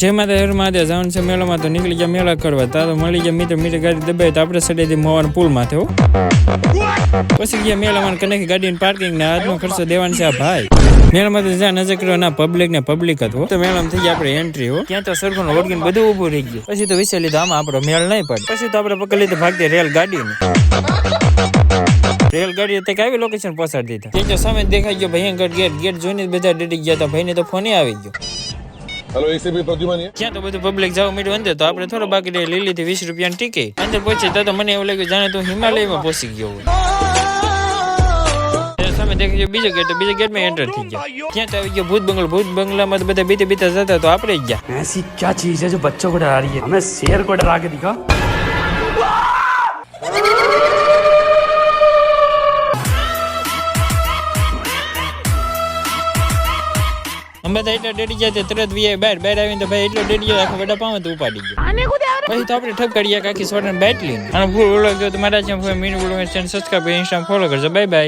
જે માતા હર મહાદેવ જવાનું છે મેળામાં તો નીકળી ગયા મેળા કરવા. તારો મળી ગયા મીટર ગાડી દબાઈ તો આપણે સડી મોવાના પુલ માથે હો. પછી ગયા મેળામાં કનેક ગાડીની પાર્કિંગ ને આજનો ખર્ચો દેવાનો છે આ ભાઈ. મેળામાં તો જ્યાં નજર કરવા ના પબ્લિક હતો તો મેળામાં થઈ ગયા આપણે એન્ટ્રી હો. ત્યાં તો સરખું વળગીને બધું ઊભું રહી ગયું. પછી તો વિચારી લીધું આમાં આપણો મેળ નહીં પડે. પછી તો આપણે પકડી લીધું ભાગતી રેલ ગાડીને. રેલગાડી અત્યારે આવી લોકેશન પહોંચાડી દીધા. ત્યાં સામે દેખાઈ ગયો ભયંકર ગેટ જોઈને બધા ડરી ગયા હતા. ભાઈને તો ફોન આવી ગયો. હેલો એસીપી પ્રદ્યુમન ક્યાં તો બધું પબ્લિક જવા મીઠું અંદર તો આપણે થોડો બાકી રહી લીધી 20 રૂપિયાની ટિકિટ. અંદર પહોંચી તો મને એવું લાગ્યું જાણે તું હિમાલયમાં પહોંચી ગયો હોય. સામે દેખાઈ ગયો બીજો ગેટમાં એન્ટર થઈ ગયા. ત્યાં તો આવી ગયો ભૂત બંગલામાં બધા બીતા જતા તો આપણે ગયા. ऐसी क्या चीज है जो बच्चों को डरा रही है? हमें शेर को डरा के दिखा. અમે તો એટલા ડેડી ગયા તરત વી બહાર આવીને તો ભાઈ એટલો ડેડી ગયો આખો વડા પાવ તો ઉપાડી ગયો. પછી તો આપણે ઠપ કરી આખી સોડન બાટલી અને ભૂલ ઓળખ જો તમારા ચેનલ મીનુ બોલો ચેનલ સબસ્ક્રાઇબ ઇન્સ્ટાગ્રામ ફોલો કરજો. Bye bye.